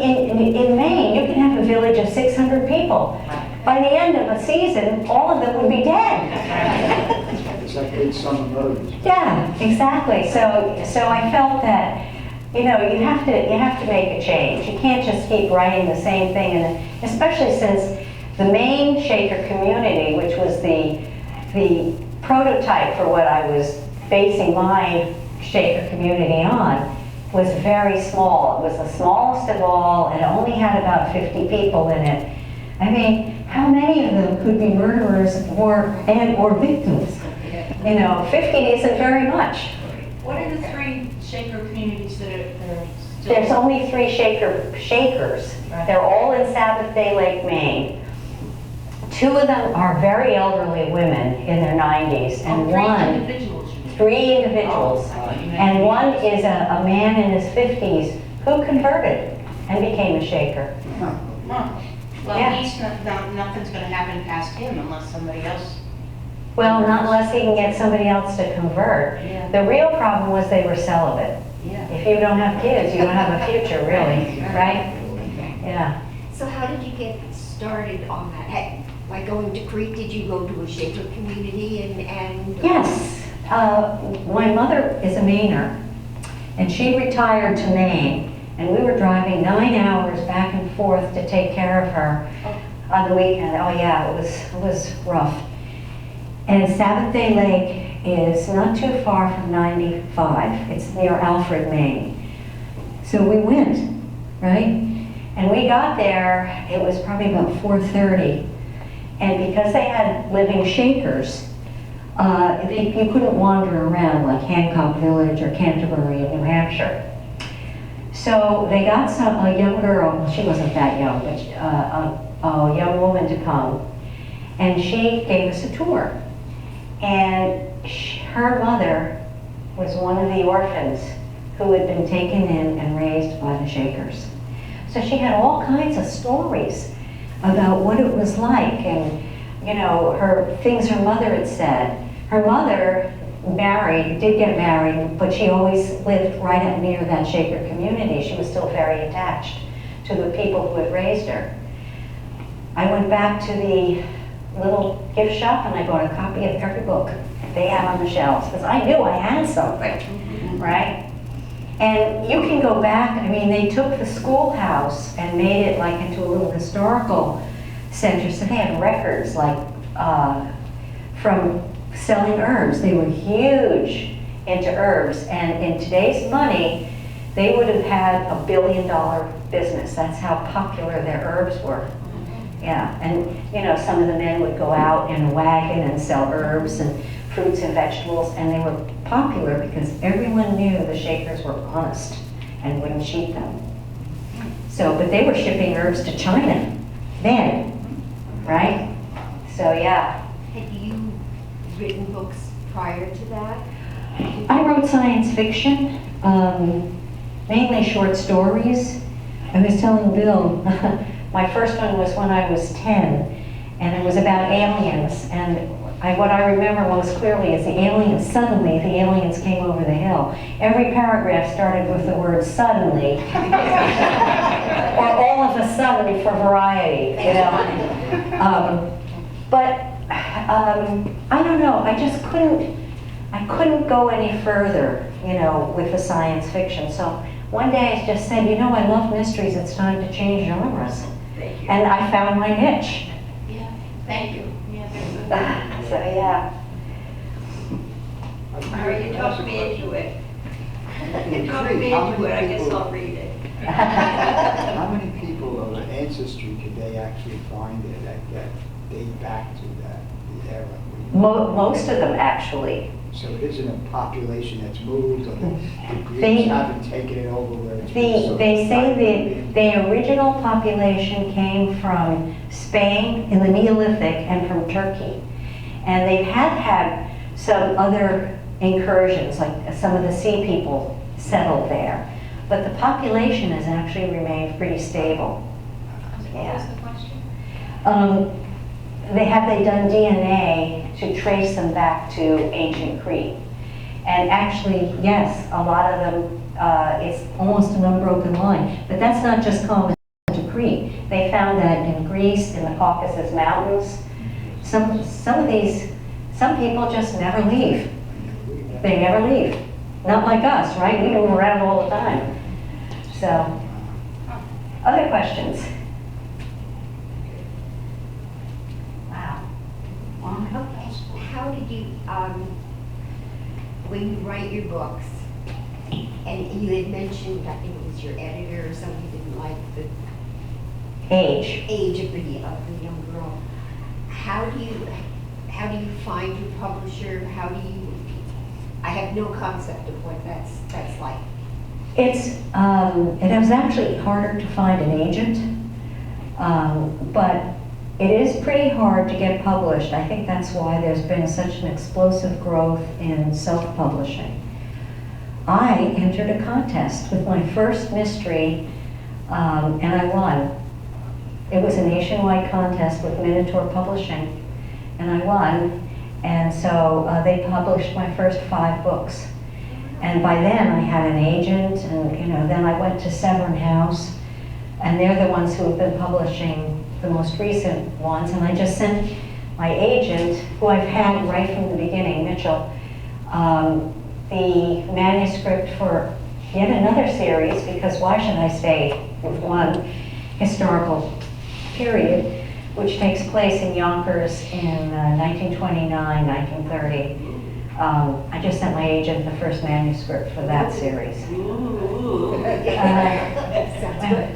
Speaker 1: in Maine, you can have a village of 600 people. By the end of a season, all of them would be dead.
Speaker 8: It's like big summer murders.
Speaker 1: Yeah, exactly. So I felt that, you know, you have to make a change. You can't just keep writing the same thing, and especially since the Maine Shaker community, which was the prototype for what I was basing my Shaker community on, was very small. It was the smallest of all, and it only had about 50 people in it. I mean, how many of them could be murderers or victims? You know, 50 isn't very much.
Speaker 2: What are the 3 Shaker communities that are still?
Speaker 1: There's only 3 Shakers.
Speaker 2: Right.
Speaker 1: They're all in Sabbath Day Lake, Maine. 2 of them are very elderly women in their 90s, and
Speaker 2: 3 individuals.
Speaker 1: 3 individuals. And one is a man in his 50s who converted and became a Shaker.
Speaker 2: Well,
Speaker 1: Yeah.
Speaker 2: he's nothing's going to happen past him unless somebody else.
Speaker 1: Well, not unless he can get somebody else to convert.
Speaker 2: Yeah.
Speaker 1: The real problem was they were celibate.
Speaker 2: Yeah.
Speaker 1: If you don't have kids, you don't have a future, really, right? Yeah.
Speaker 5: So how did you get started on that? By going to Crete, did you go to a Shaker community and
Speaker 1: Yes. My mother is a Mainer, and she retired to Maine, and we were driving 9 hours back and forth to take care of her on the weekend. Oh yeah, it was rough. And Sabbath Day Lake is not too far from 95. It's near Alfred, Maine. So we went, right? And we got there, it was probably about 4:30. And because they had living Shakers, you couldn't wander around like Hancock Village or Canterbury in New Hampshire. So they got a young girl, well, she wasn't that young, but a young woman to come. And she gave us a tour. And her mother was one of the orphans who had been taken in and raised by the Shakers. So she had all kinds of stories about what it was like, and her things her mother had said. Her mother did get married, but she always lived right up near that Shaker community. She was still very attached to the people who had raised her. I went back to the little gift shop and I bought a copy of every book they had on the shelves, because I knew I had something, right? And you can go back, I mean, they took the schoolhouse and made it like into a little historical center, so they had records like from selling herbs. They were huge into herbs, and in today's money, they would have had $1 billion business. That's how popular their herbs were. Yeah, and some of the men would go out in a wagon and sell herbs and fruits and vegetables, and they were popular because everyone knew the Shakers were honest and wouldn't cheat them. So, but they were shipping herbs to China then, right? So yeah.
Speaker 5: Had you written books prior to that?
Speaker 1: I wrote science fiction, mainly short stories. I was telling Bill, my first one was when I was 10, and it was about aliens. And what I remember most clearly is suddenly the aliens came over the hill. Every paragraph started with the word suddenly, or all of a sudden for variety, But I don't know, I couldn't go any further, with the science fiction. So one day I just said, I love mysteries, it's time to change genres.
Speaker 2: Thank you.
Speaker 1: And I found my niche.
Speaker 2: Yeah, thank you. Yeah,
Speaker 1: So yeah.
Speaker 9: All right, you talked me into it. You talked me into it, I guess I'll read it.
Speaker 8: How many people of ancestry could they actually find there that date back to the era?
Speaker 1: Most of them actually.
Speaker 8: So it isn't a population that's moved, or the Greeks haven't taken it over where it's been.
Speaker 1: They say the original population came from Spain in the Neolithic and from Turkey. And they've had some other incursions, like some of the sea people settled there. But the population has actually remained pretty stable.
Speaker 7: What was the question?
Speaker 1: Have they done DNA to trace them back to ancient Crete? And actually, yes, a lot of them, it's almost an unbroken line. But that's not just common to Crete. They found that in Greece, in the Caucasus Mountains. Some people just never leave. They never leave. Not like us, right? We move around all the time. So, other questions? Wow.
Speaker 5: How did you, when you write your books, and you had mentioned, I think it was your editor or somebody didn't like the
Speaker 1: Age.
Speaker 5: of the young girl. How do you find your publisher? I have no concept of what that's like.
Speaker 1: It was actually harder to find an agent, but it is pretty hard to get published. I think that's why there's been such an explosive growth in self-publishing. I entered a contest with my first mystery, and I won. It was a nationwide contest with Minotaur Publishing, and I won. And so they published my first 5 books. And by then I had an agent, and then I went to Severn House, and they're the ones who have been publishing the most recent ones. And I just sent my agent, who I've had right from the beginning, Mitchell, the manuscript for yet another series, because why should I stay with one historical period, which takes place in Yonkers in 1929, 1930. I just sent my agent the first manuscript for that series.
Speaker 5: Sounds good.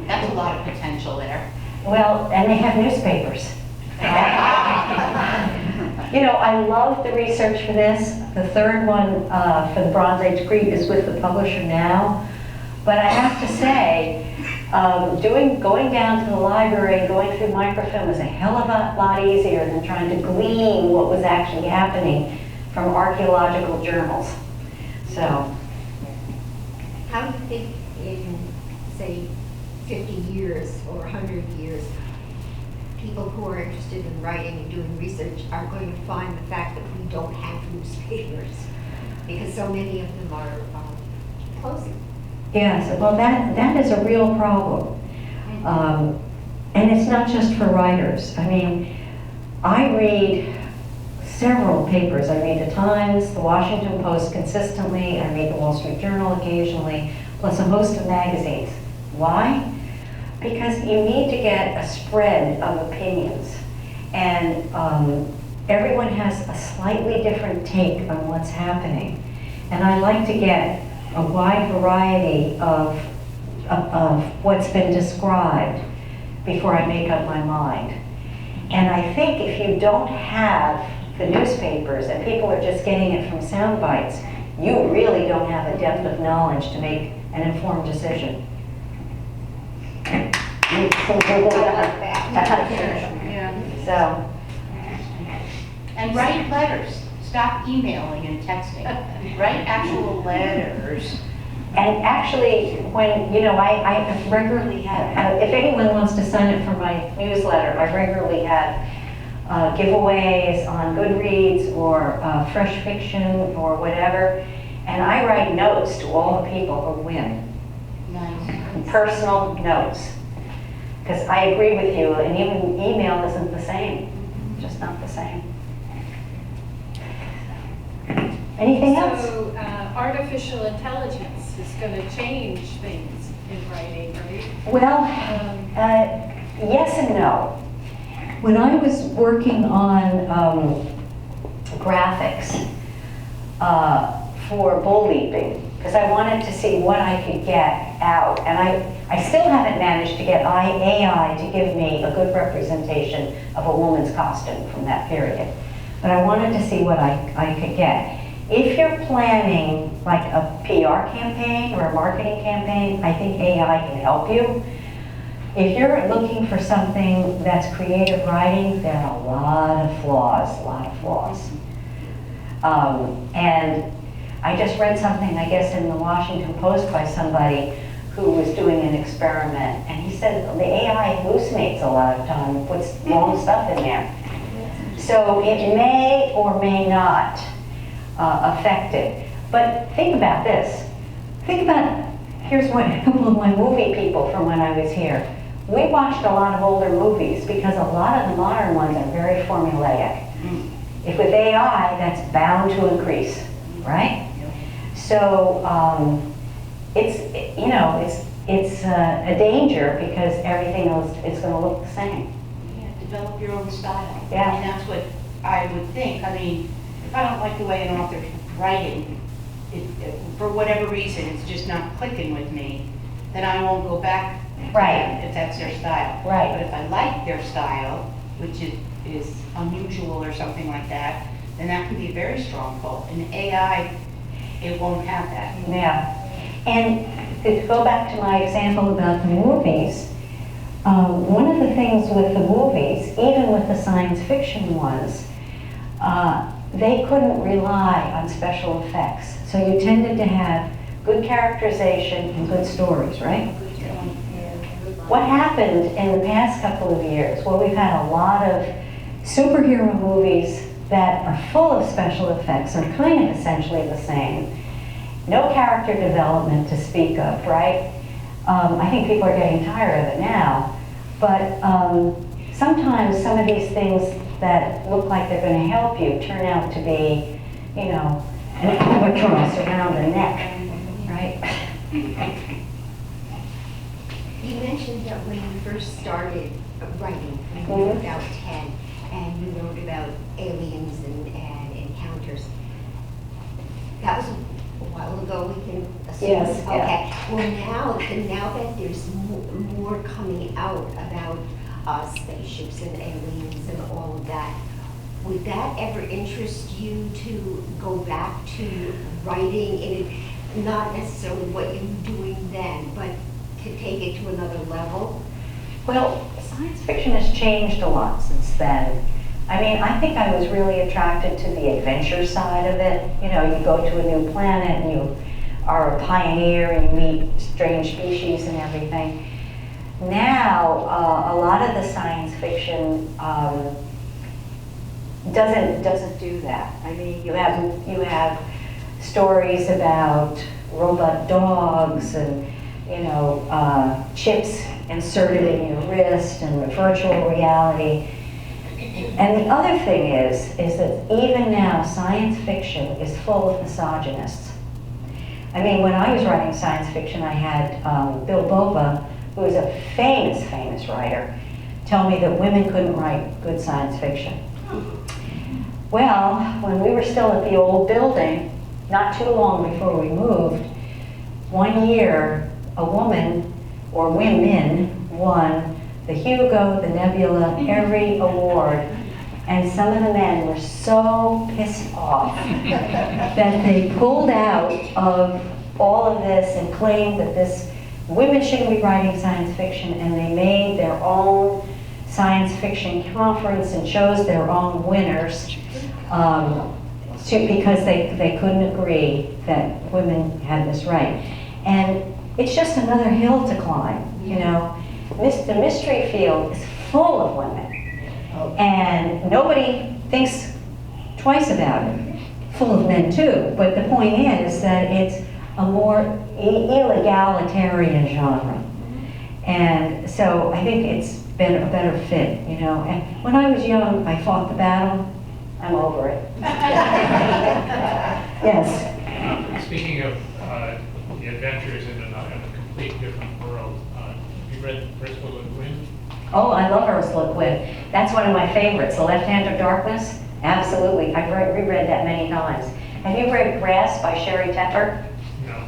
Speaker 2: That's a lot of potential there.
Speaker 1: Well, and they have newspapers. I love the research for this. The third one for the Bronze Age Crete is with the publisher now. But I have to say, going down to the library and going through microfilm is a hell of a lot easier than trying to glean what was actually happening from archaeological journals. So,
Speaker 5: How do you think in, say, 50 years or 100 years, people who are interested in writing and doing research are going to find the fact that we don't have newspapers? Because so many of them are closing.
Speaker 1: Yes, well, that is a real problem. And it's not just for writers. I mean, I read several papers. I read the Times, the Washington Post consistently, I read the Wall Street Journal occasionally, plus a host of magazines. Why? Because you need to get a spread of opinions. And everyone has a slightly different take on what's happening. And I like to get a wide variety of what's been described before I make up my mind. And I think if you don't have the newspapers and people are just getting it from sound bites, you really don't have a depth of knowledge to make an informed decision. So,
Speaker 2: And write letters. Stop emailing and texting. Write actual letters.
Speaker 1: and actually, when, you know, I regularly have, if anyone wants to sign up for my newsletter, I regularly have giveaways on Goodreads or Fresh Fiction or whatever, and I write notes to all the people who win.
Speaker 2: Nice.
Speaker 1: Personal notes. Because I agree with you, and even email isn't the same, just not the same. Anything else?
Speaker 7: So artificial intelligence is going to change things in writing, right?
Speaker 1: Well, yes and no. When I was working on graphics for bull leaping, because I wanted to see what I could get out, and I still haven't managed to get AI to give me a good representation of a woman's costume from that period. But I wanted to see what I could get. If you're planning like a PR campaign or a marketing campaign, I think AI can help you. If you're looking for something that's creative writing, there are a lot of flaws, And I just read something, I guess, in the Washington Post by somebody who was doing an experiment, and he said the AI hallucinates a lot of time, puts wrong stuff in there. So it may or may not affect it. But think about this. Here's what a couple of my movie people from when I was here. We watched a lot of older movies because a lot of the modern ones are very formulaic. If with AI, that's bound to increase, right? So it's a danger because everything else is going to look the same.
Speaker 2: Yeah, develop your own style.
Speaker 1: Yeah.
Speaker 2: I mean, that's what I would think. I mean, if I don't like the way an author's writing, for whatever reason, it's just not clicking with me, then I won't go back to
Speaker 1: Right.
Speaker 2: them if that's their style.
Speaker 1: Right.
Speaker 2: But if I like their style, which is unusual or something like that, then that can be a very strong pull. In AI, it won't have that.
Speaker 1: Yeah. And to go back to my example about the movies, one of the things with the movies, even with the science fiction ones, they couldn't rely on special effects. So you tended to have good characterization and good stories, right? What happened in the past couple of years? Well, we've had a lot of superhero movies that are full of special effects, are kind of essentially the same. No character development to speak of, right? I think people are getting tired of it now. But sometimes some of these things that look like they're going to help you turn out to be, you know, an albatross around the neck, right?
Speaker 5: You mentioned that when you first started writing, when you were about 10, and you wrote about aliens and encounters. That was a while ago, we can assume.
Speaker 1: Yes,
Speaker 5: Okay.
Speaker 1: yeah.
Speaker 5: Well, now that there's more coming out about spaceships and aliens and all of that, would that ever interest you to go back to writing in it, not necessarily what you were doing then, but to take it to another level?
Speaker 1: Well, science fiction has changed a lot since then. I mean, I think I was really attracted to the adventure side of it. You know, you go to a new planet and you are a pioneer and you meet strange species and everything. Now, a lot of the science fiction doesn't do that. I mean, you have stories about robot dogs and chips inserted in your wrist and virtual reality. And the other thing is that even now science fiction is full of misogynists. I mean, when I was writing science fiction, I had Bill Bova, who is a famous writer, tell me that women couldn't write good science fiction. Well, when we were still at the old building, not too long before we moved, one year a woman, or women, won the Hugo, the Nebula, every award. And some of the men were so pissed off that they pulled out of all of this and claimed that women shouldn't be writing science fiction, and they made their own science fiction conference and chose their own winners because they couldn't agree that women had this right. And it's just another hill to climb, The mystery field is full of women, and nobody thinks twice about it. Full of men too, but the point is that it's a more egalitarian genre. And so I think it's been a better fit, And when I was young, I fought the battle. I'm over it. Yes.
Speaker 4: Speaking of the adventures in a complete different world, have you read Ursula Le Guin?
Speaker 1: Oh, I love Ursula Le Guin. That's one of my favorites. The Left Hand of Darkness? Absolutely. I've reread that many times. Have you read Grass by Sherry Tepper?
Speaker 4: No.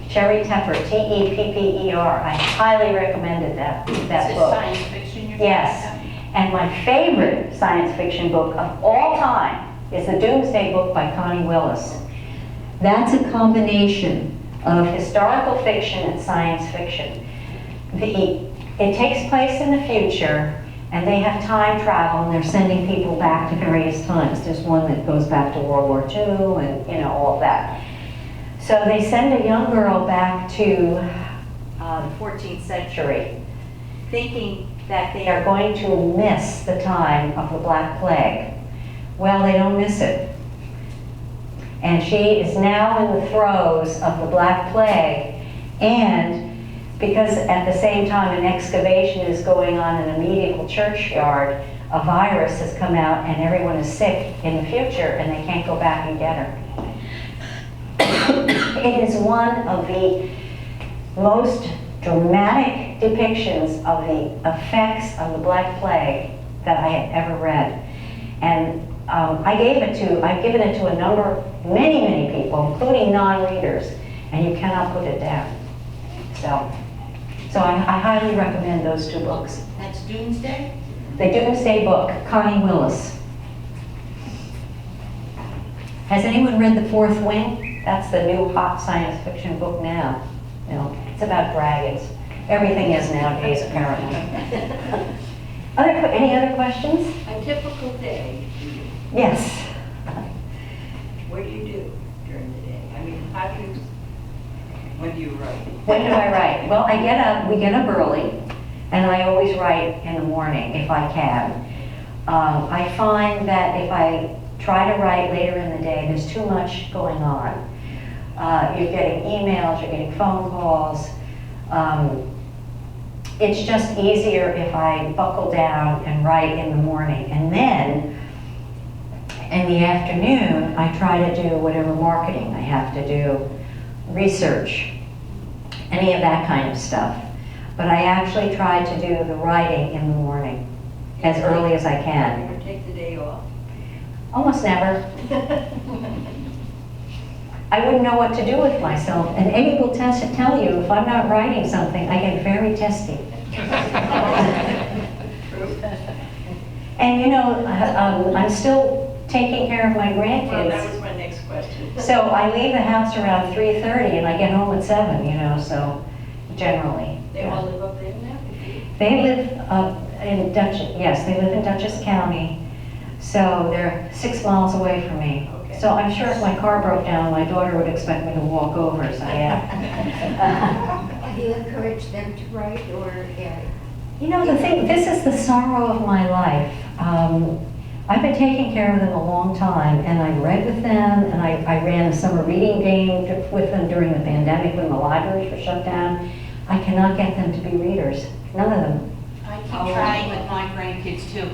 Speaker 1: Sherry Tepper, Tepper. I highly recommended that
Speaker 2: Is
Speaker 1: book.
Speaker 2: it science fiction you're
Speaker 1: Yes. And my favorite science fiction book of all time is the Doomsday Book by Connie Willis. That's a combination of historical fiction and science fiction. It takes place in the future, and they have time travel, and they're sending people back to various times. There's one that goes back to World War II and all of that. So they send a young girl back to the 14th century, thinking that they are going to miss the time of the Black Plague. Well, they don't miss it. And she is now in the throes of the Black Plague, and because at the same time an excavation is going on in a medieval churchyard, a virus has come out and everyone is sick in the future and they can't go back and get her. It is one of the most dramatic depictions of the effects of the Black Plague that I have ever read. And I've given it to many people, including non-readers, and you cannot put it down. So I highly recommend those two books.
Speaker 2: That's Doomsday?
Speaker 1: The Doomsday Book, Connie Willis. Has anyone read The Fourth Wing? That's the new hot science fiction book now. It's about dragons. Everything is nowadays, apparently. Any other questions?
Speaker 9: A typical day for you.
Speaker 1: Yes.
Speaker 9: What do you do during the day? I mean, when do you write?
Speaker 1: When do I write? Well, we get up early, and I always write in the morning if I can. I find that if I try to write later in the day, there's too much going on. You're getting emails, you're getting phone calls. It's just easier if I buckle down and write in the morning. And then, in the afternoon, I try to do whatever marketing I have to do, research, any of that kind of stuff. But I actually try to do the writing in the morning, as early as I can.
Speaker 9: Never take the day off?
Speaker 1: Almost never. I wouldn't know what to do with myself. And Eddie will tell you, if I'm not writing something, I get very testy. And I'm still taking care of my grandkids.
Speaker 9: Well, that was my next question.
Speaker 1: So I leave the house around 3:30 and I get home at 7, so generally.
Speaker 9: They all live up there now?
Speaker 1: They live up in Dutchess, yes, they live in Dutchess County. So they're 6 miles away from me.
Speaker 9: Okay.
Speaker 1: So I'm sure if my car broke down, my daughter would expect me to walk over, so yeah.
Speaker 5: Have you encouraged them to write or?
Speaker 1: You know, the thing, this is the sorrow of my life. I've been taking care of them a long time, and I read with them, and I ran a summer reading game with them during the pandemic when the libraries were shut down. I cannot get them to be readers, none of them.
Speaker 2: I keep trying with my grandkids too,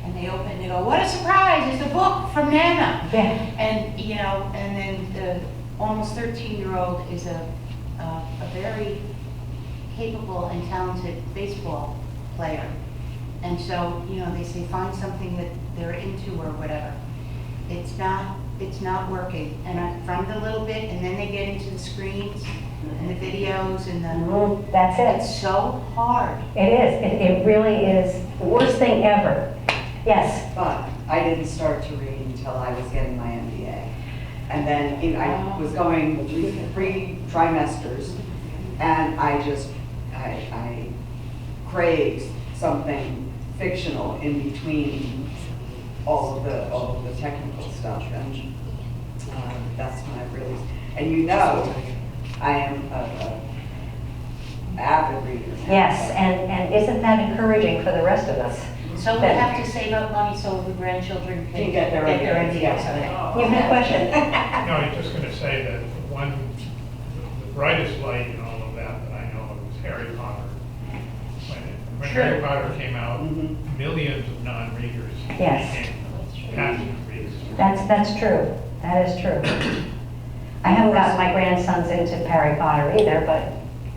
Speaker 2: and they open, they go, what a surprise, it's a book from Nana.
Speaker 1: Yeah.
Speaker 2: And, you know, and then the almost 13-year-old is a very capable and talented baseball player. And so, you know, they say find something that they're into or whatever. It's not working. And from the little bit, and then they get into the screens and the videos and the,
Speaker 1: That's
Speaker 2: it's
Speaker 1: it.
Speaker 2: so hard.
Speaker 1: It is. It really is the worst thing ever. Yes.
Speaker 10: But I didn't start to read until I was getting my MBA. And then I was going 3 trimesters, and I craved something fictional in between all of the technical stuff. And that's when I really, and you know, I am an avid reader.
Speaker 1: Yes, and isn't that encouraging for the rest of us?
Speaker 2: So we have to save up money so the grandchildren can
Speaker 10: Get their
Speaker 2: MBAs.
Speaker 10: MBAs.
Speaker 2: Okay.
Speaker 1: You had a question?
Speaker 4: No, I'm just going to say that the brightest light in all of that I know of was Harry Potter. When Harry Potter came out, millions of non-readers
Speaker 1: Yes.
Speaker 4: became passionate readers.
Speaker 1: That's true. That is true. I haven't gotten my grandsons into Harry Potter either, but,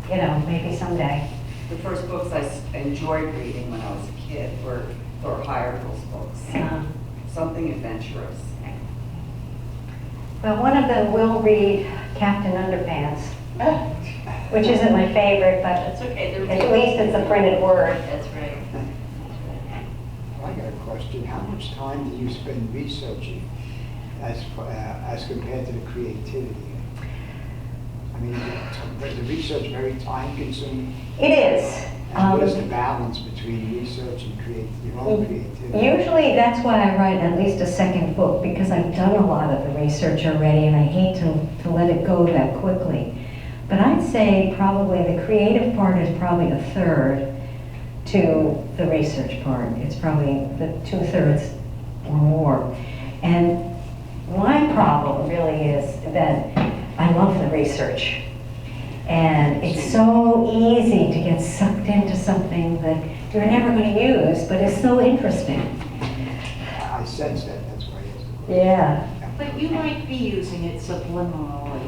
Speaker 1: you know, maybe someday.
Speaker 10: The first books I enjoyed reading when I was a kid were Thor Heyerdahl's books. Something adventurous.
Speaker 1: Well, one of them will read Captain Underpants, which isn't my favorite, but
Speaker 9: That's okay.
Speaker 1: at least it's a printed word.
Speaker 9: That's right.
Speaker 8: I got a question. How much time do you spend researching as compared to the creativity? I mean, is the research very time consuming?
Speaker 1: It is.
Speaker 8: And what is the balance between research and your own creativity?
Speaker 1: Usually that's why I write at least a second book, because I've done a lot of the research already and I hate to let it go that quickly. But I'd say probably the creative part is probably a third to the research part. It's probably the 2/3 or more. And my problem really is that I love the research. And it's so easy to get sucked into something that you're never going to use, but it's so interesting.
Speaker 8: I sense that. That's why I asked the question.
Speaker 1: Yeah.
Speaker 2: But you might be using it subliminally,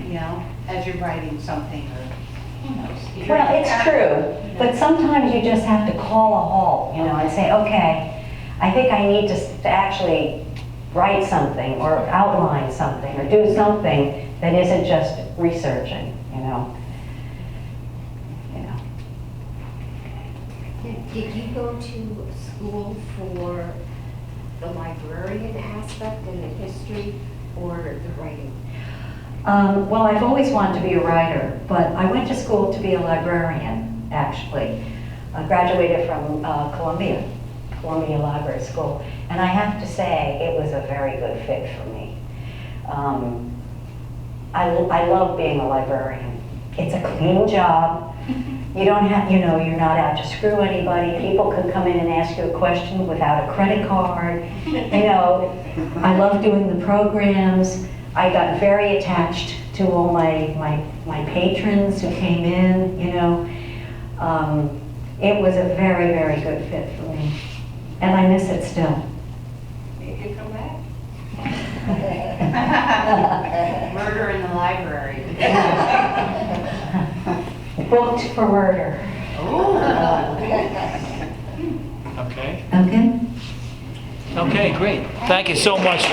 Speaker 2: you know, as you're writing something or, who knows.
Speaker 1: Well, it's true, but sometimes you just have to call a halt, you know, and say, okay, I think I need to actually write something or outline something or do something that isn't just researching, you know.
Speaker 5: Did you go to school for the librarian aspect and the history or the writing?
Speaker 1: Well, I've always wanted to be a writer, but I went to school to be a librarian, actually. I graduated from Columbia Library School, and I have to say it was a very good fit for me. I love being a librarian. It's a clean job. You don't have, you know, you're not out to screw anybody. People can come in and ask you a question without a credit card. You know, I love doing the programs. I got very attached to all my patrons who came in, you know. It was a very, very good fit for me. And I miss it still.
Speaker 9: You could come back.
Speaker 2: Murder in the library.
Speaker 1: Booked for murder.
Speaker 6: Okay.
Speaker 1: Okay?
Speaker 6: Okay, great. Thank you so much.